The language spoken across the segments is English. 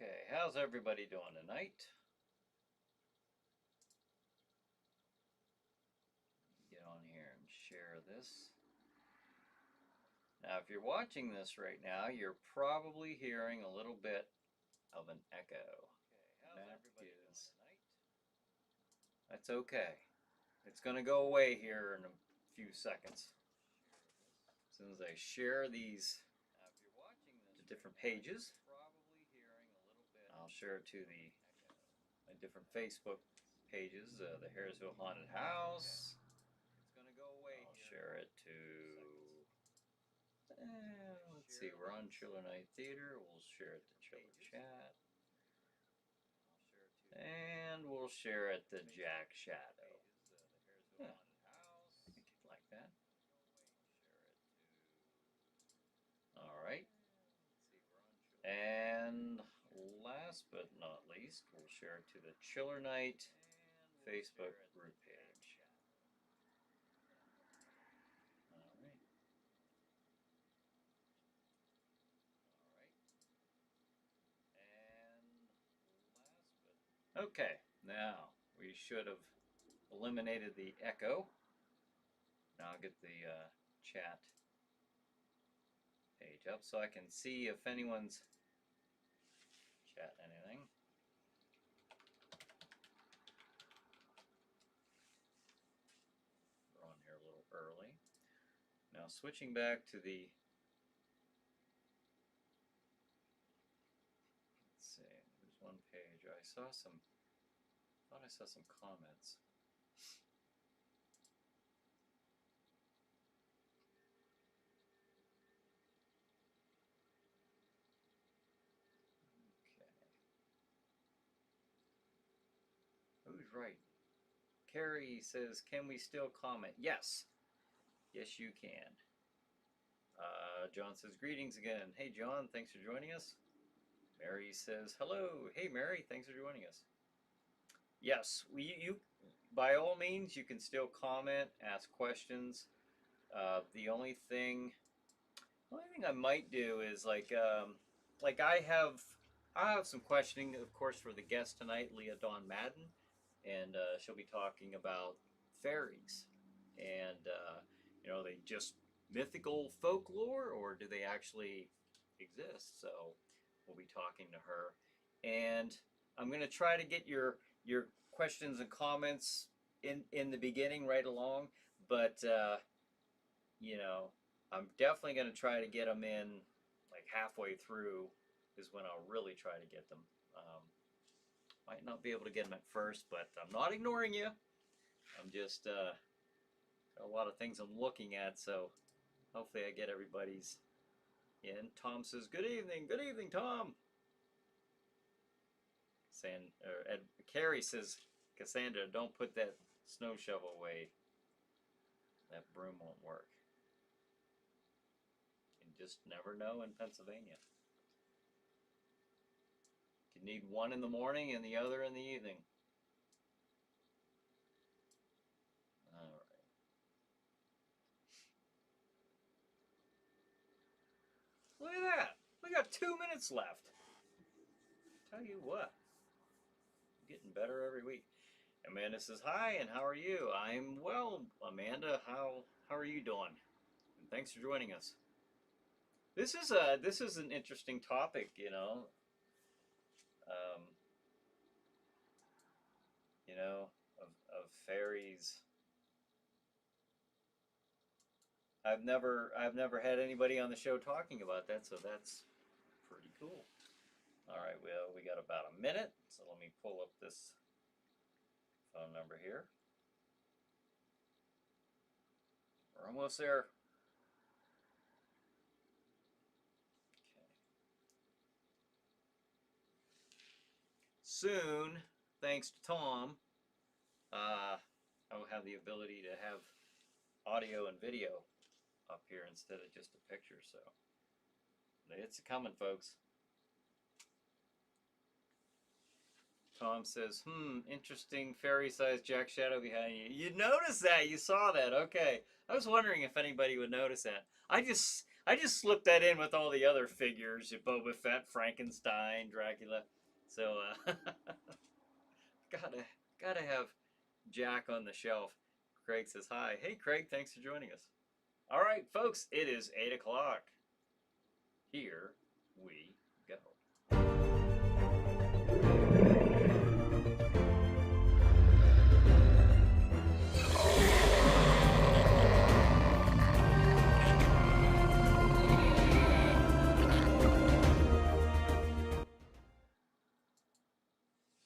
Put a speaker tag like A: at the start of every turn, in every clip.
A: Okay, how's everybody doing tonight? Get on here and share this. Now, if you're watching this right now, you're probably hearing a little bit of an echo. That's okay. It's going to go away here in a few seconds. As soon as I share these to different pages, I'll share it to my different Facebook pages, the Harrisville Haunted House. I'll share it to, let's see, we're on Chiller Night Theater. We'll share it to Chiller Chat. And we'll share it to Jack Shadow. Yeah, I think you'd like that. All right. And last but not least, we'll share it to the Chiller Night Facebook group page. All right. Okay, now we should have eliminated the echo. Now I'll get the chat page up so I can see if anyone's chatting anything. We're on here a little early. Now switching back to the, let's see, there's one page. I thought I saw some comments. Okay. Who's right? Carrie says, can we still comment? Yes. Yes, you can. John says, greetings again. Hey, John, thanks for joining us. Mary says, hello. Hey, Mary, thanks for joining us. Yes, you by all means, you can still comment, ask questions. The only thing I might do is like I have some questioning, of course, for the guest tonight, Leah Dawn Madden, and she'll be talking about fairies, and are they just mythical folklore, or do they actually exist? So we'll be talking to her, and I'm going to try to get your questions and comments in the beginning right along, but I'm definitely going to try to get them in like halfway through is when I'll really try to get them. Might not be able to get them at first, but I'm not ignoring you. I'm just got a lot of things I'm looking at, so hopefully I get everybody's in. Tom says, good evening, Tom. Carrie says, Cassandra, don't put that snow shovel away. That broom won't work. You just never know in Pennsylvania. You need one in the morning and the other in the evening. All right. Look at that. We got 2 minutes left. Tell you what, I'm getting better every week. Amanda says, hi, and how are you? I'm well, Amanda. How are you doing? And thanks for joining us. This is an interesting topic, of fairies. I've never had anybody on the show talking about that, so that's pretty cool. All right, well, we got about a minute, so let me pull up this phone number here. We're almost there. Okay. Soon, thanks to Tom, I will have the ability to have audio and video up here instead of just a picture, so it's coming, folks. Tom says, interesting fairy-sized Jack Shadow behind you. You noticed that? You saw that? Okay. I was wondering if anybody would notice that. I just I just slipped that in with all the other figures: Boba Fett, Frankenstein, Dracula. So gotta gotta have Jack on the shelf. Craig says hi. Hey, Craig, thanks for joining us. All right, folks, it is 8 o'clock. Here we go.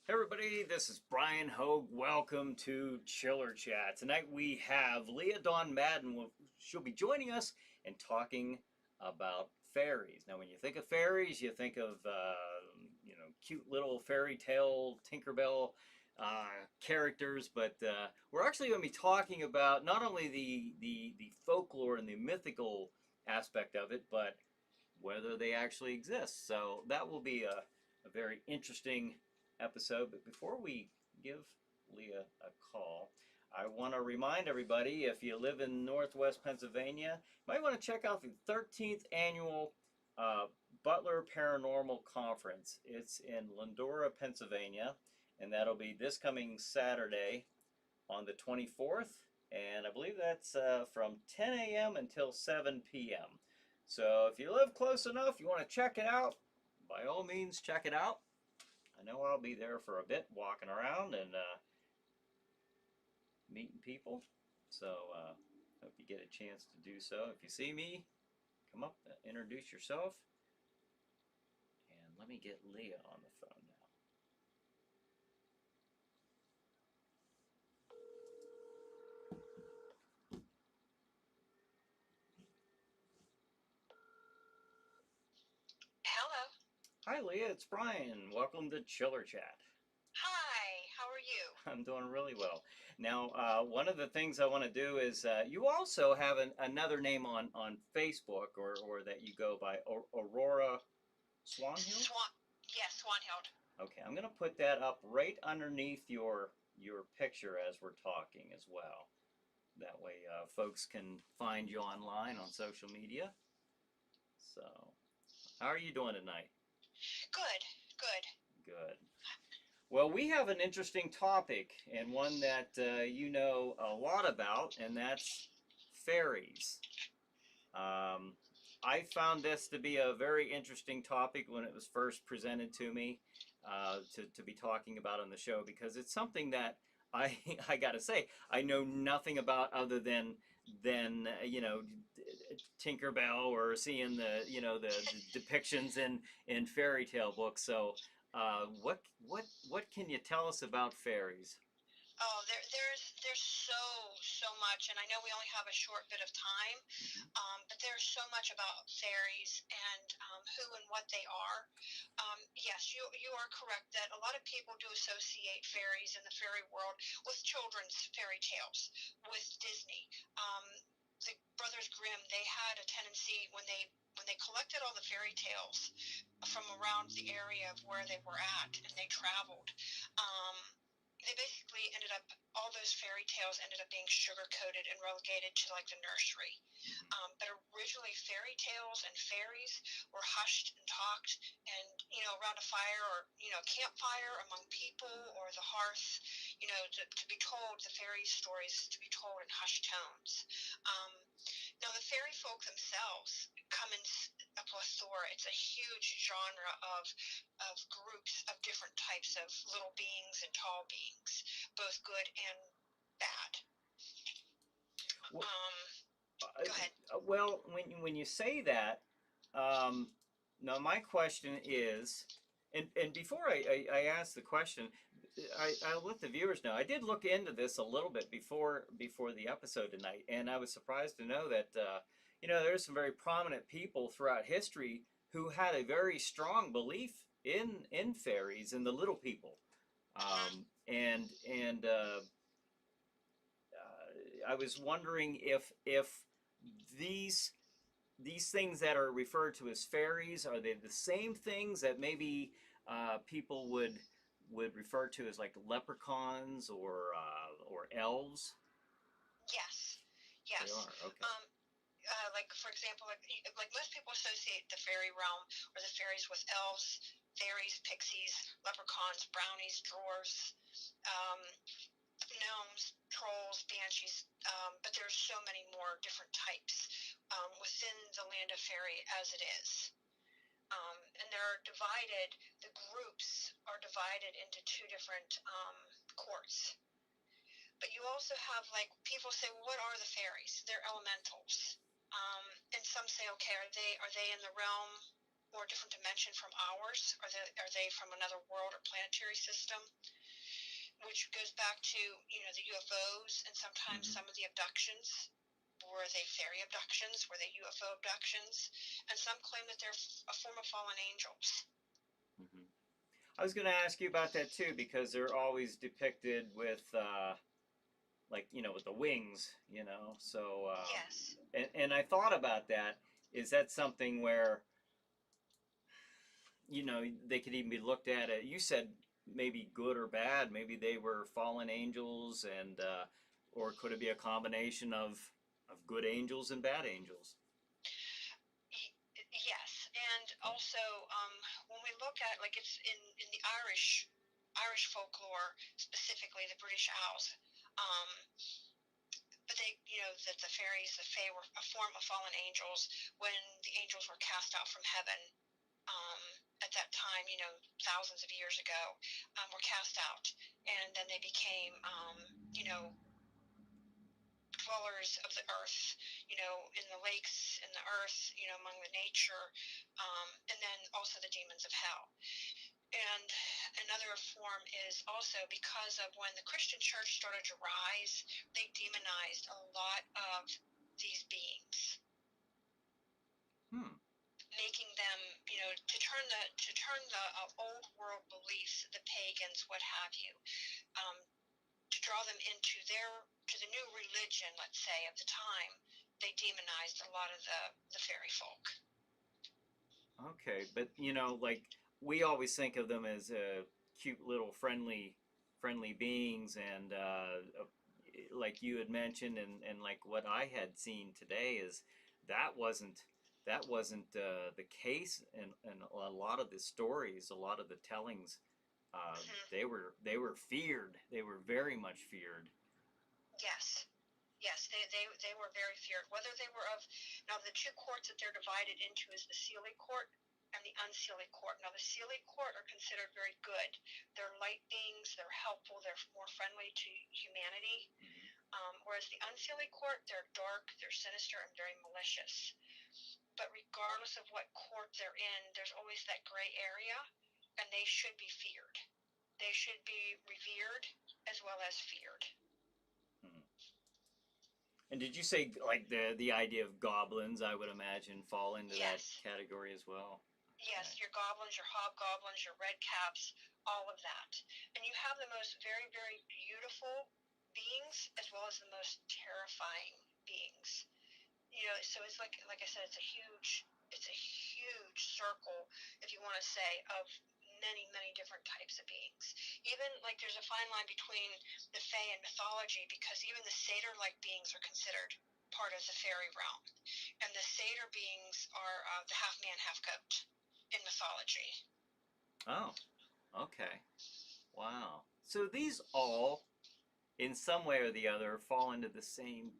A: Hey everybody, this is Brian Hogue. Welcome to Chiller Chat. Tonight we have Leah Dawn Madden. She'll be joining us and talking about fairies. Now, when you think of fairies, you think of cute little fairy tale Tinkerbell characters, but we're actually going to be talking about not only the folklore and the mythical aspect of it, but whether they actually exist. So that will be a very interesting episode. But before we give Leah a call, I want to remind everybody, if you live in Northwest Pennsylvania, you might want to check out the 13th annual Butler Paranormal Conference. It's in Lindora, Pennsylvania, and that'll be this coming Saturday on the 24th, and I believe that's from 10 a.m. until 7 p.m. So if you live close enough, you want to check it out, by all means check it out. I know I'll be there for a bit, walking around and meeting people. So hope you get a chance to do so. If you see me, come up, introduce yourself. And let me get Leah on the phone now.
B: Hello.
A: Hi Leah, it's Brian. Welcome to Chiller Chat.
B: Hi, how are you?
A: I'm doing really well. Now, one of the things I want to do is you also have another name on Facebook, or that you go by, Aurora Swanhill?
B: Yes, Swanhild.
A: Okay, I'm going to put that up right underneath your picture as we're talking as well. That way folks can find you online on social media. So, how are you doing tonight? Good. Well, we have an interesting topic, and one that you know a lot about, and that's fairies. I found this to be a very interesting topic when it was first presented to me to be talking about on the show, because it's something that I got to say, I know nothing about other than Tinkerbell, or seeing the depictions in fairy tale books. So what can you tell us about fairies?
B: Oh, there's so much, and I know we only have a short bit of time, but there's so much about fairies and who and what they are. Yes, you are correct that a lot of people do associate fairies in the fairy world with children's fairy tales, with Disney. The Brothers Grimm, they had a tendency when they collected all the fairy tales from around the area of where they were at, and they traveled. They basically all those fairy tales ended up being sugar coated and relegated to like the nursery. But originally, fairy tales and fairies were hushed and talked, and around a fire, or campfire among people, or the hearth, to be told the fairy stories, to be told in hushed tones. Now, the fairy folk themselves come in a plethora. It's a huge genre of groups of different types of little beings and tall beings, both good and bad.
A: Well,
B: Go ahead.
A: Well, when you say that, now my question is, and before I ask the question, I'll let the viewers know. I did look into this a little bit before the episode tonight, and I was surprised to know that there's some very prominent people throughout history who had a very strong belief in fairies and the little people, and I was wondering if these things that are referred to as fairies, are they the same things that maybe people would refer to as like leprechauns or elves?
B: Yes.
A: They are, okay.
B: like for example, like most people associate the fairy realm or the fairies with elves, fairies, pixies, leprechauns, brownies, dwarves, um, gnomes, trolls, banshees, but there's so many more different types within the land of fairy as it is. And the groups are divided into two different courts. But you also have, like, people say, well, what are the fairies? They're elementals. And some say, okay, are they in the realm or a different dimension from ours? Are they from another world or planetary system? Which goes back to, the UFOs and sometimes some of the abductions. Were they fairy abductions? Were they UFO abductions? And some claim that they're a form of fallen angels.
A: I was going to ask you about that too, because they're always depicted with, with the wings, So,
B: yes.
A: And I thought about that. Is that something where, they could even be looked at? You said maybe good or bad. Maybe they were fallen angels, and or could it be a combination of good angels and bad angels?
B: Yes, and also when we look at, like, it's in the Irish folklore, specifically the British Isles, but they, that the fairies, the fae, were a form of fallen angels when the angels were cast out from heaven. At that time, thousands of years ago, were cast out, and then they became, dwellers of the earth, in the lakes, in the earth, among the nature, and then also the demons of hell. And another form is also because of when the Christian church started to rise, they demonized a lot of these beings. Making them, to turn the old world beliefs, the pagans, what have you, to draw them into to the new religion, let's say, of the time. They demonized a lot of the fairy folk.
A: Okay, but like, we always think of them as cute little friendly beings, and like you had mentioned, and like what I had seen today, is that wasn't the case in a lot of the stories, a lot of the tellings. They were feared. They were very much feared.
B: Yes, they were very feared. Whether they were now the two courts that they're divided into is the Seelie court and the Unseelie court. Now the Seelie court are considered very good. They're light beings. They're helpful. They're more friendly to humanity. Whereas the Unseelie court, they're dark, they're sinister, and very malicious. But regardless of what court they're in, there's always that gray area, and they should be feared. They should be revered as well as feared.
A: And did you say, like, the idea of goblins, I would imagine, fall into that category as well?
B: Yes, your goblins, your hobgoblins, your red caps, all of that. And you have the most very, very beautiful beings as well as the most terrifying beings. So it's like I said, it's a huge circle, if you want to say, of many, many different types of beings. Even, like, there's a fine line between the fae and mythology, because even the satyr-like beings are considered part of the fairy realm. And the satyr beings are the half man, half goat in mythology.
A: Oh, okay. Wow. So these all, in some way or the other, fall into the same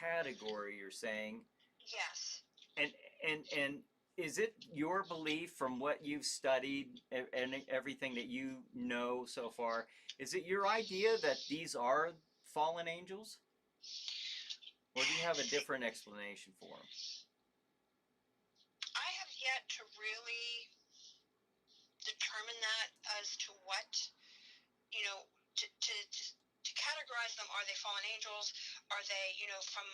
A: category, you're saying?
B: Yes.
A: And is it your belief, from what you've studied and everything that you know so far, is it your idea that these are fallen angels? Or do you have a different explanation for them?
B: I have yet to really determine that as to what, to categorize them. Are they fallen angels? Are they, from,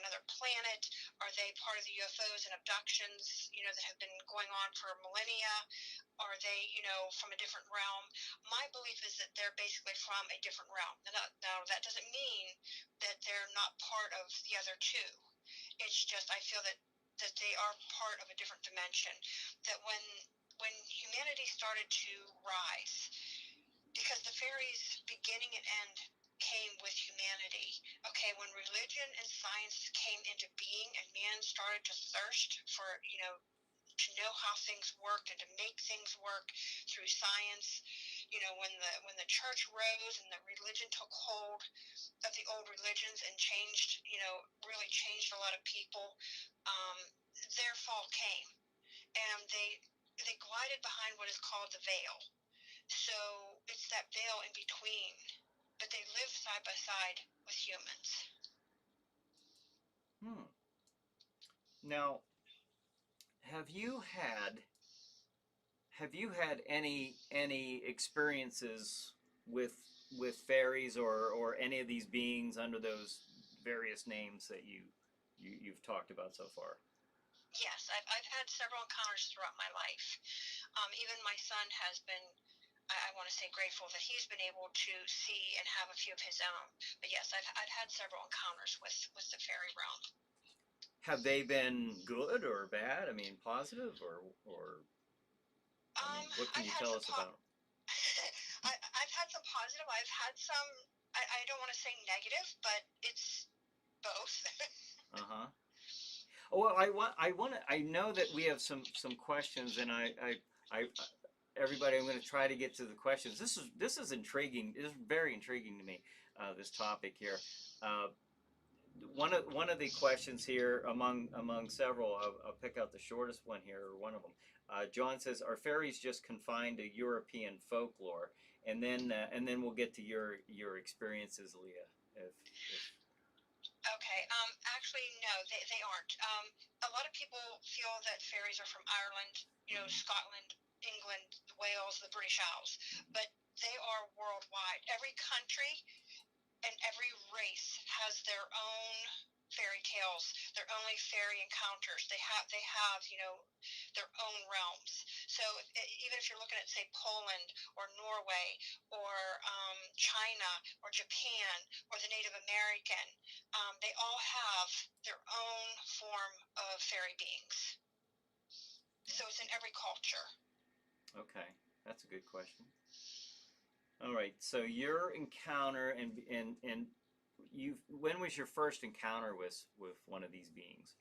B: another planet? Are they part of the UFOs and abductions, that have been going on for millennia? Are they, from a different realm? My belief is that they're basically from a different realm. Now, that doesn't mean that they're not part of the other two. It's just, I feel that they are part of a different dimension. That when humanity started to rise, because the fairies' beginning and end came with humanity. Okay, when religion and science came into being and man started to thirst for, to know how things worked and to make things work through science, when the church rose and the religion took hold of the old religions and changed, really changed a lot of people, um, their fall came, and they glided behind what is called the veil. So it's that veil in between, but they live side by side with humans.
A: Now, have you had any experiences with fairies or any of these beings under those various names that you've talked about so far?
B: Yes, I've had several encounters throughout my life. Even my son has been, I want to say, grateful that he's been able to see and have a few of his own. But yes, I've had several encounters with the fairy realm.
A: Have they been good or bad? I mean, positive or I mean, what can
B: I've
A: you
B: had
A: tell
B: some
A: us about them?
B: I've had some positive. I've had some. I don't want to say negative, but it's both.
A: Uh-huh. Oh, well, I know that we have some questions, and I everybody, I'm going to try to get to the questions. This is intriguing. This is very intriguing to me. This topic here. Uh, one of the questions here among several. I'll pick out the shortest one here, or one of them. John says, "Are fairies just confined to European folklore?" And then we'll get to your experiences, Leah. If
B: Okay. Actually, no, they aren't. A lot of people feel that fairies are from Ireland, Scotland, England, Wales, the British Isles, but they are worldwide. Every country and every race has their own fairy tales, their only fairy encounters. They have their own realms. So even if you're looking at, say, Poland or Norway or China or Japan or the Native American, they all have their own form of fairy beings. So it's in every culture.
A: Okay, that's a good question. All right, so your encounter and you when was your first encounter with one of these beings?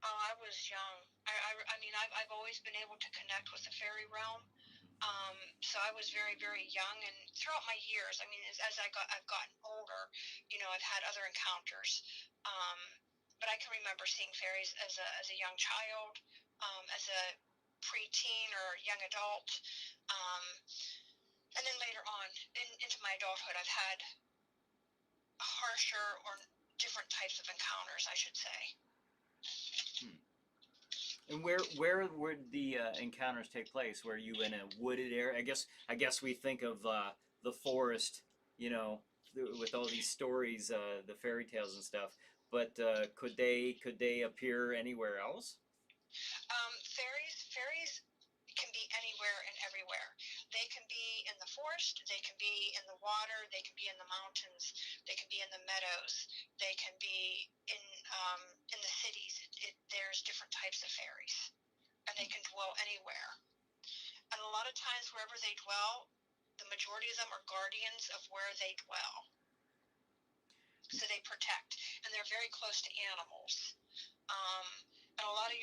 B: Oh, I was young. I mean, I've always been able to connect with the fairy realm. So I was very, very young, and throughout my years, I mean, as I've gotten older, I've had other encounters. But I can remember seeing fairies as a young child, as a preteen or young adult, um, and then later on into my adulthood, I've had harsher or different types of encounters, I should say.
A: And where would the encounters take place? Were you in a wooded area? I guess we think of the forest, with all these stories, the fairy tales and stuff. But could they appear anywhere else?
B: Fairies can be anywhere and everywhere. They can be in the forest, they can be in the water, they can be in the mountains, they can be in the meadows, they can be in the cities. There's different types of fairies, and they can dwell anywhere. And a lot of times, wherever they dwell, the majority of them are guardians of where they dwell. So they protect, and they're very close to animals. And a lot of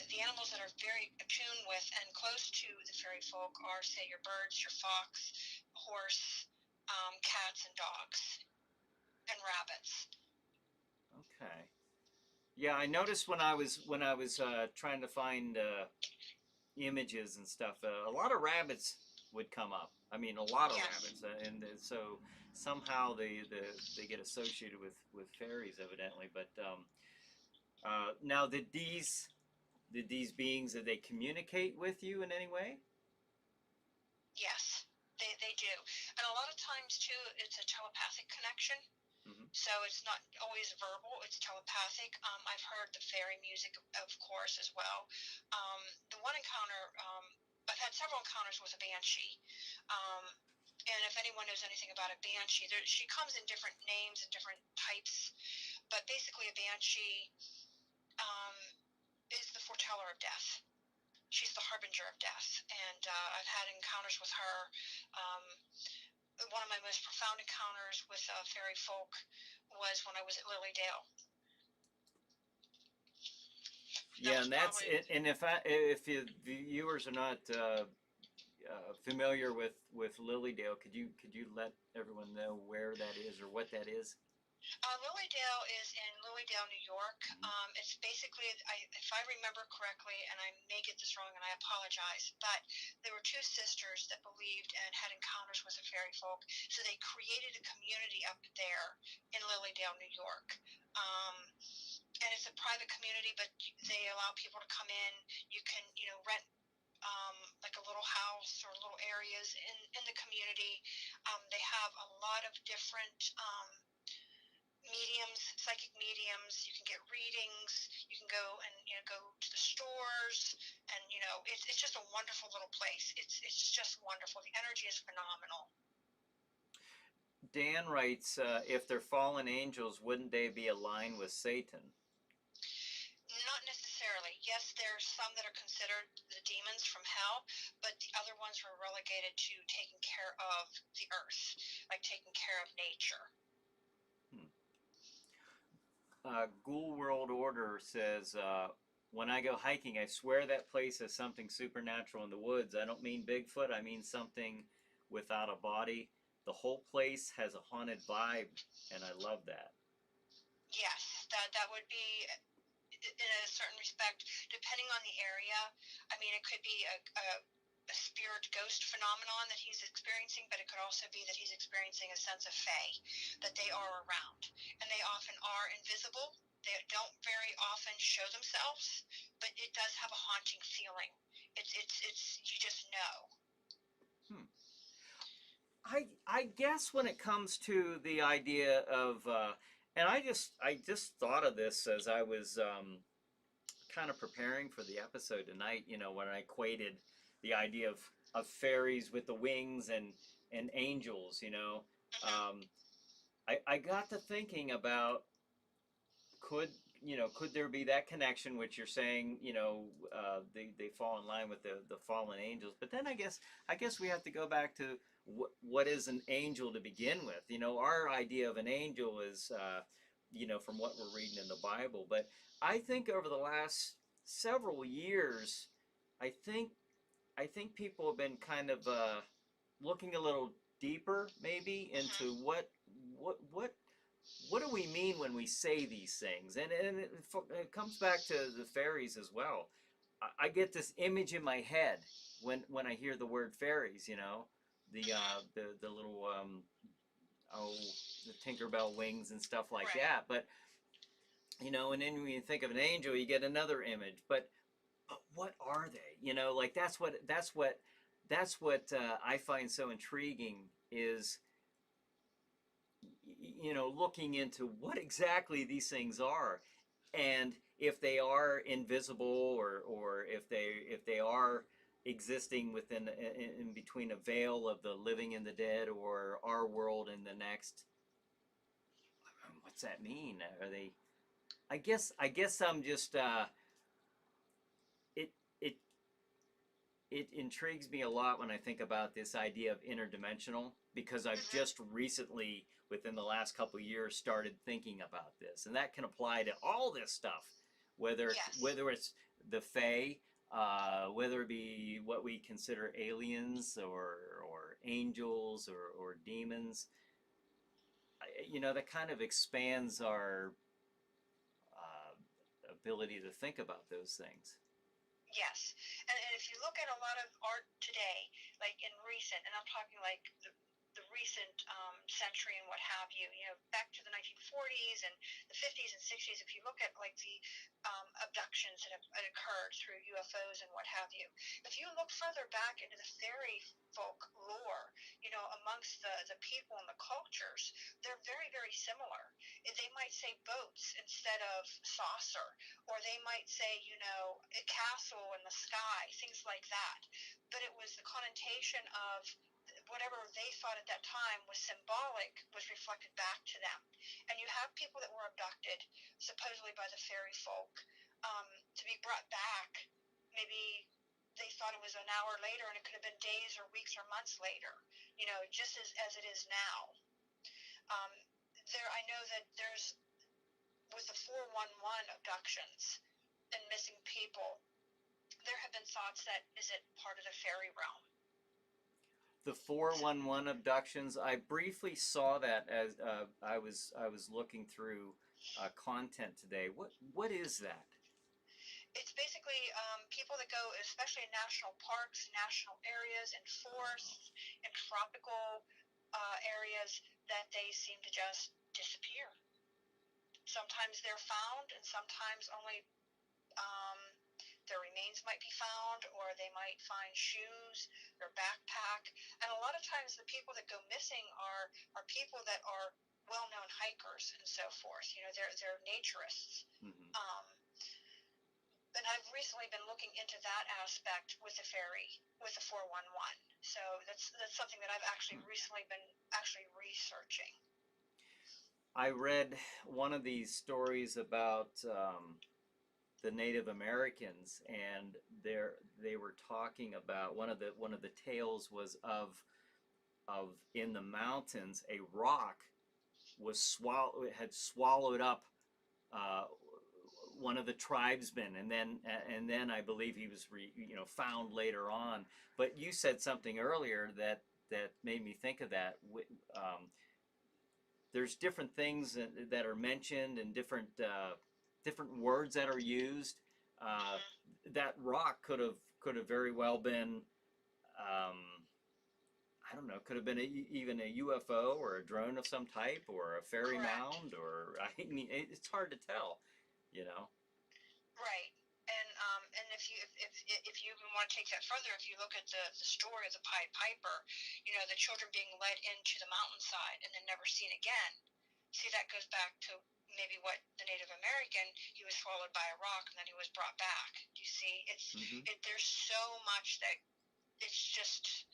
B: the animals that are very attuned with and close to the fairy folk are, say, your birds, your fox, horse, cats, and dogs, and rabbits.
A: Okay. Yeah, I noticed when I was trying to find images and stuff, a lot of rabbits would come up. I mean, a lot of
B: Yes.
A: rabbits, and so somehow they get associated with fairies, evidently. But now, did these beings, did they communicate with you in any way?
B: Yes, they do. And a lot of times, too, it's a telepathic connection.
A: Mm-hmm.
B: So it's not always verbal, it's telepathic. I've heard the fairy music, of course, as well. The one encounter, I've had several encounters with a banshee. And if anyone knows anything about a banshee, she comes in different names and different types. But basically, a banshee is the foreteller of death. She's the harbinger of death. And I've had encounters with her. Um, one of my most profound encounters with fairy folk was when I was at Lilydale.
A: Yeah, and that's it. And if the viewers are not familiar with Lilydale, could you let everyone know where that is or what that is?
B: Lilydale is in Lilydale, New York. It's basically, if I remember correctly, and I may get this wrong, and I apologize, but there were two sisters that believed and had encounters with the fairy folk. So they created a community up there in Lilydale, New York. And it's a private community, but they allow people to come in. You can, rent like a little house or little areas in the community. They have a lot of different mediums, psychic mediums. You can get readings. You can go and go to the stores, and it's just a wonderful little place. It's just wonderful. The energy is phenomenal.
A: Dan writes, if they're fallen angels, wouldn't they be aligned with Satan?
B: Not necessarily. Yes, there's some that are considered the demons from hell, but the other ones were relegated to taking care of the earth, like taking care of nature.
A: Ghoul World Order says, when I go hiking, I swear that place has something supernatural in the woods. I don't mean Bigfoot, I mean something without a body. The whole place has a haunted vibe, and I love that.
B: Yes, that would be, in a certain respect, depending on the area. I mean, it could be a spirit ghost phenomenon that he's experiencing, but it could also be that he's experiencing a sense of fae, that they are around, and they often are invisible. They don't very often show themselves, but it does have a haunting feeling. It's you just know.
A: I guess when it comes to the idea of and I just thought of this as I was kind of preparing for the episode tonight, when I equated the idea of fairies with the wings and angels, I got to thinking about could there be that connection, which you're saying, they fall in line with the fallen angels, but then I guess we have to go back to what is an angel to begin with. Our idea of an angel is from what we're reading in the Bible, but I think over the last several years, I think people have been kind of looking a little deeper, maybe, into what do we mean when we say these things, and it comes back to the fairies as well. I get this image in my head when I hear the word fairies, the little the Tinkerbell wings and stuff like that. But and then when you think of an angel, you get another image. But what are they? Like that's what I find so intriguing is looking into what exactly these things are, and if they are invisible or if they are existing within in between a veil of the living and the dead, or our world and the next. What's that mean? Are they? I guess I'm just it it it intrigues me a lot when I think about this idea of interdimensional, because I've just recently, within the last couple of years, started thinking about this, and that can apply to all this stuff, whether it's the Fae, whether it be what we consider aliens or angels or demons. That kind of expands our ability to think about those things.
B: Yes, and if you look at a lot of art today, like in recent, and I'm talking like the recent century and what have you, back to the 1940s and the 50s and 60s, if you look at like the abductions that have occurred through UFOs and what have you, if you look further back into the fairy folk lore, amongst the people and the cultures, they're very, very similar. They might say boats instead of saucer, or they might say, a castle in the sky, things like that. But it was the connotation of whatever they thought at that time was symbolic was reflected back to them. And you have people that were abducted, supposedly by the fairy folk, to be brought back. Maybe they thought it was an hour later, and it could have been days or weeks or months later. just as it is now. I know that there's, with the 411 abductions and missing people, there have been thoughts that, is it part of the fairy realm?
A: The 411 abductions. I briefly saw that as I was looking through content today. What is that?
B: It's basically people that go, especially in national parks, national areas, and forests, and tropical areas, that they seem to just disappear. Sometimes they're found, and sometimes only their remains might be found, or they might find shoes, their backpack. And a lot of times the people that go missing are people that are well-known hikers and so forth. They're naturists.
A: Mm-hmm.
B: And I've recently been looking into that aspect with the fairy, with the 411. So that's something that I've actually recently been researching.
A: I read one of these stories about the Native Americans, and they were talking about one of the tales was of in the mountains a rock had swallowed up one of the tribesmen, and then I believe he was found later on. But you said something earlier that made me think of that. There's different things that are mentioned and different words that are used. That rock could have very well been, I don't know, could have been even a UFO or a drone of some type or a fairy
B: Correct.
A: mound, or I mean, it's hard to tell,
B: Right. And if you even want to take that further, if you look at the story of the Pied Piper, the children being led into the mountainside and then never seen again. See, that goes back to maybe what the Native American, he was swallowed by a rock and then he was brought back. Do you see? There's so much that it's just,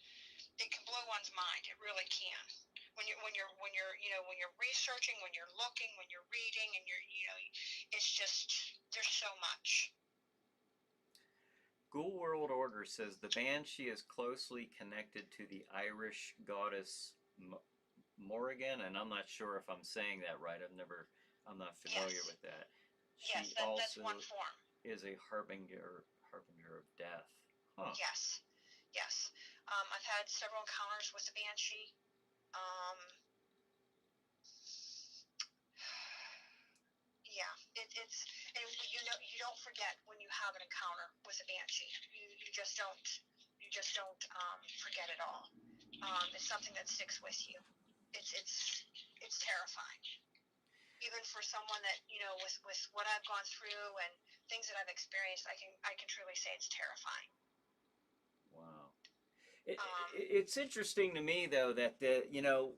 B: it can blow one's mind. It really can. When you're researching, when you're looking, when you're reading, and it's just, there's so much.
A: Ghoul World Order says the Banshee is closely connected to the Irish goddess Morrigan, and I'm not sure if I'm saying that right. I'm not familiar with that. She
B: that's one form.
A: Is a harbinger of death. Huh.
B: Yes. I've had several encounters with the Banshee. It's you don't forget when you have an encounter with a Banshee. You just don't forget it all. It's something that sticks with you. It's terrifying. Even for someone that with what I've gone through and things that I've experienced, I can truly say it's terrifying.
A: Wow. It's interesting to me though that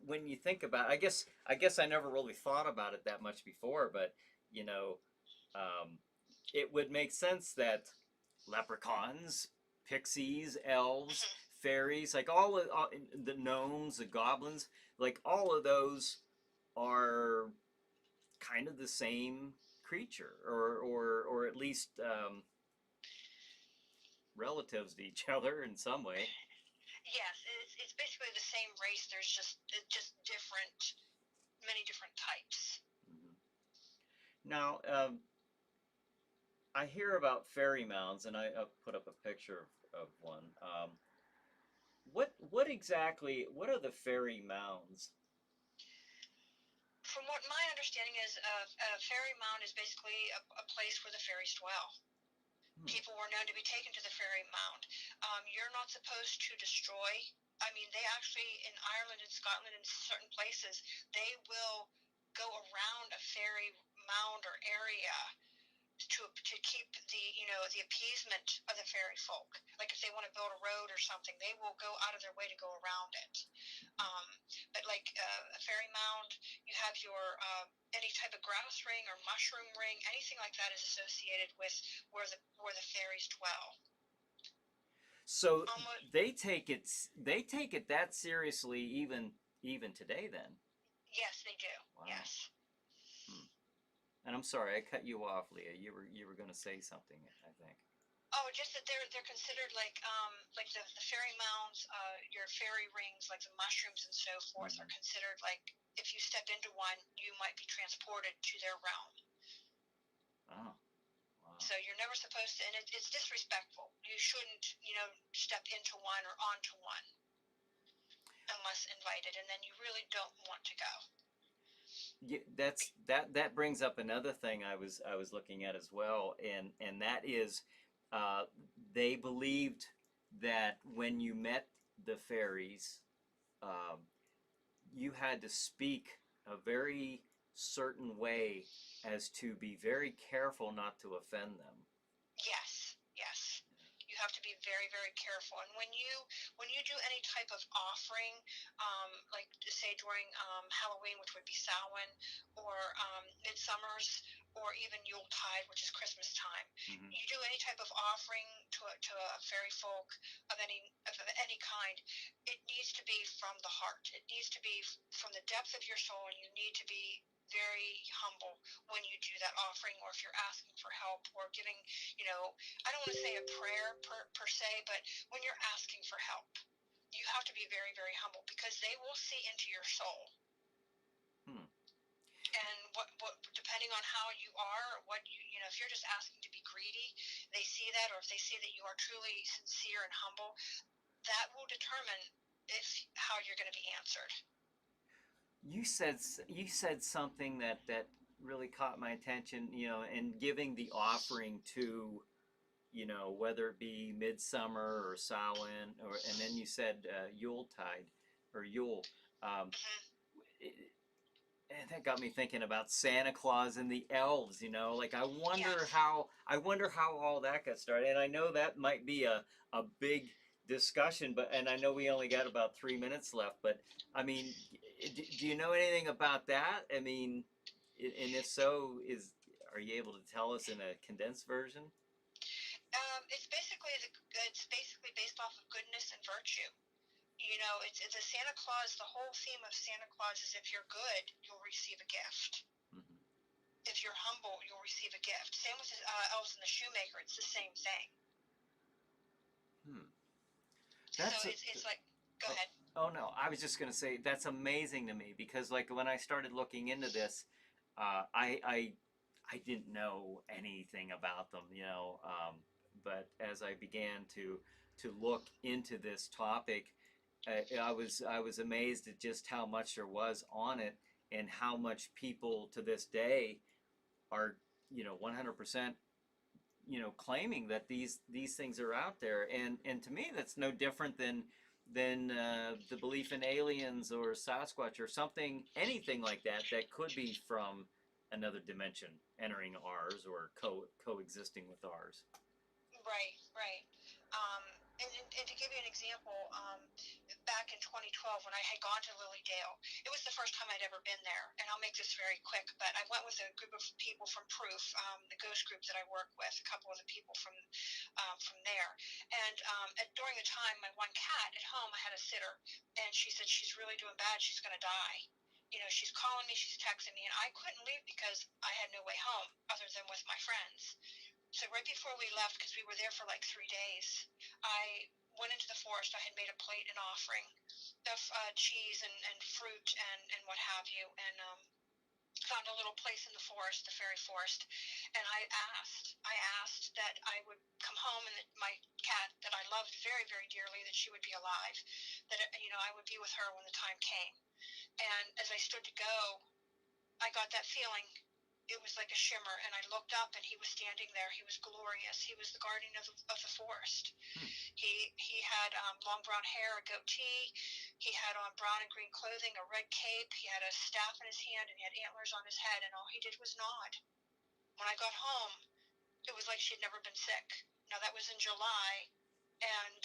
A: when you think about it, I guess I never really thought about it that much before, but it would make sense that leprechauns, pixies, elves, fairies, like all the gnomes, the goblins, like all of those are kind of the same creature, or at least relatives to each other in some way.
B: Yes, it's basically the same race. There's just many different types.
A: Now, I hear about fairy mounds, and I put up a picture of one. What are the fairy mounds?
B: From what my understanding is, a fairy mound is basically a place where the fairies dwell. People were known to be taken to the fairy mound. You're not supposed to destroy. I mean, they actually, in Ireland and Scotland and certain places, they will go around a fairy mound or area to keep the appeasement of the fairy folk. Like if they want to build a road or something, they will go out of their way to go around it. But like a fairy mound, you have your any type of grass ring or mushroom ring, anything like that is associated with where the fairies dwell.
A: So they take it that seriously even today then.
B: Yes, they do. Wow. Yes.
A: And I'm sorry, I cut you off, Leah. You were going to say something, I think.
B: Oh, just that they're considered like the fairy mounds, your fairy rings, like the mushrooms and so forth, are considered like if you step into one, you might be transported to their realm.
A: Oh, wow.
B: So you're never supposed to, and it's disrespectful. You shouldn't, step into one or onto one unless invited, and then you really don't want to go.
A: Yeah, that brings up another thing I was looking at as well, and that is, they believed that when you met the fairies, um, you had to speak a very certain way as to be very careful not to offend them.
B: Yes, yes. You have to be very, very careful. And when you do any type of offering, like say during Halloween, which would be Samhain, or Midsummer's, or even Yuletide, which is Christmas time, you do any type of offering to a fairy folk of any kind, it needs to be from the heart. It needs to be from the depth of your soul, and you need to be very humble when you do that offering, or if you're asking for help or giving, I don't want to say a prayer per se, but when you're asking for help, you have to be very, very humble, because they will see into your soul. And what depending on how you are, what if you're just asking to be greedy, they see that, or if they see that you are truly sincere and humble, that will determine how you're going to be answered.
A: You said something that really caught my attention, and giving the offering to, whether it be Midsummer or Samhain, and then you said Yuletide or Yule. And that got me thinking about Santa Claus and the elves. Like I wonder how all that got started. And I know that might be a big discussion, and I know we only got about 3 minutes left. But I mean, do you know anything about that? I mean, and if so, are you able to tell us in a condensed version?
B: It's basically based off of goodness and virtue. It's a Santa Claus. The whole theme of Santa Claus is if you're good, you'll receive a gift. If you're humble, you'll receive a gift. Same with Elves and the Shoemaker. It's the same thing. It's like, go ahead.
A: Oh no, I was just going to say that's amazing to me, because like when I started looking into this, I didn't know anything about them, but as I began to look into this topic, I was amazed at just how much there was on it, and how much people to this day are 100% claiming that these things are out there, and to me that's no different than the belief in aliens or Sasquatch or something, anything like that could be from another dimension entering ours or coexisting with ours.
B: Right. And to give you an example, back in 2012 when I had gone to Lily Dale, it was the first time I'd ever been there. And I'll make this very quick, but I went with a group of people from Proof, the ghost group that I work with, a couple of the people from there. And during the time, my one cat at home, I had a sitter, and she said she's really doing bad. She's going to die. She's calling me, she's texting me, and I couldn't leave because I had no way home other than with my friends. So right before we left, because we were there for like 3 days, I went into the forest. I had made a plate, an offering of cheese and fruit and what have you, and found a little place in the forest, the fairy forest, and I asked that I would come home, and that my cat that I loved very, very dearly, that she would be alive, that I would be with her when the time came. And as I stood to go, I got that feeling. It was like a shimmer, and I looked up, and he was standing there. He was glorious. He was the guardian of the forest. He had long brown hair, a goatee. He had on brown and green clothing, a red cape. He had a staff in his hand, and he had antlers on his head, and all he did was nod. When I got home, it was like she'd never been sick. Now, that was in July, and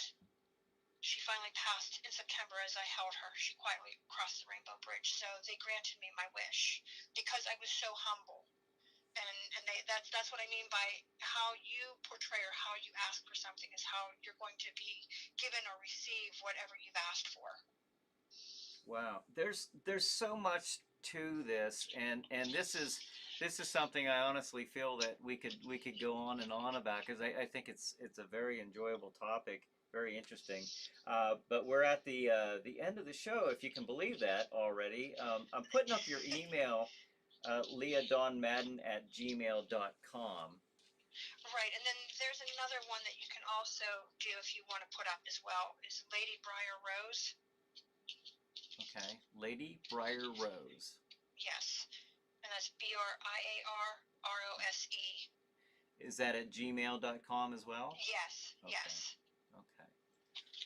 B: she finally passed in September as I held her. She quietly crossed the Rainbow Bridge. So they granted me my wish because I was so humble. And that's what I mean by how you portray or how you ask for something is how you're going to be given or receive whatever you've asked for.
A: Wow, there's so much to this, and this is something I honestly feel that we could go on and on about, because I think it's a very enjoyable topic, very interesting. But we're at the end of the show, if you can believe that already. I'm putting up your email, leah.madden@gmail.com.
B: Right, and then there's another one that you can also do if you want to put up as well, is Lady Briar Rose.
A: Okay, Lady Briar Rose.
B: Yes, and that's BRIARROSE.
A: Is that at gmail.com as well?
B: Yes,
A: okay.
B: yes.
A: Okay.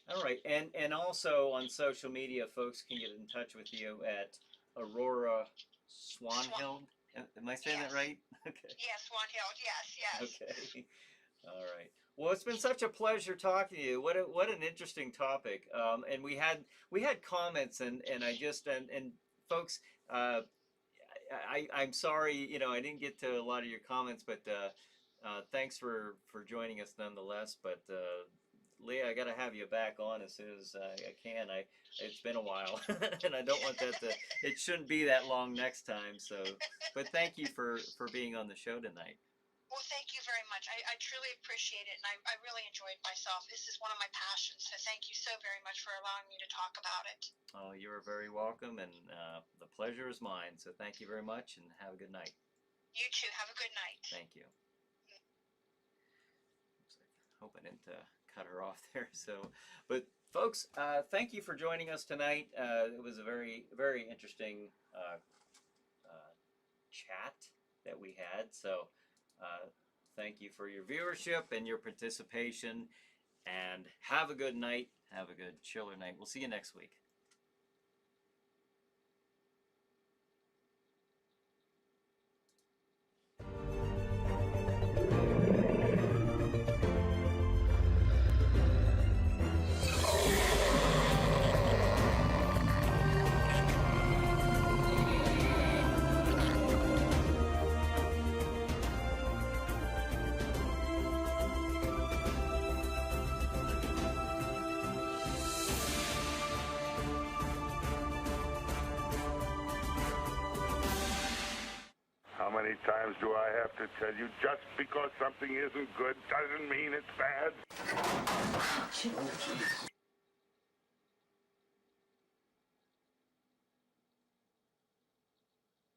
A: All right, and also on social media, folks can get in touch with you at Aurora Swanhild. Am I saying that right? Okay.
B: Yes, Swanhild. Yes, yes.
A: Okay. All right. Well, it's been such a pleasure talking to you. What an interesting topic. And we had comments, and I just and folks, I'm sorry, I didn't get to a lot of your comments, but thanks for joining us nonetheless. But Leah, I got to have you back on as soon as I can. It's been a while, and I don't want that to. It shouldn't be that long next time. So, but thank you for being on the show tonight.
B: Well, thank you very much. I truly appreciate it, and I really enjoyed myself. This is one of my passions, so thank you so very much for allowing me to talk about it.
A: Oh, you are very welcome, and the pleasure is mine. So thank you very much, and have a good night.
B: You too. Have a good night.
A: Thank you. Hope I didn't cut her off there. So, but folks, thank you for joining us tonight. It was a very, very interesting chat that we had. So, thank you for your viewership and your participation. And have a good night. Have a good chiller night. We'll see you next week.
C: How many times do I have to tell you, just because something isn't good doesn't mean it's bad?
D: Oh, jeez.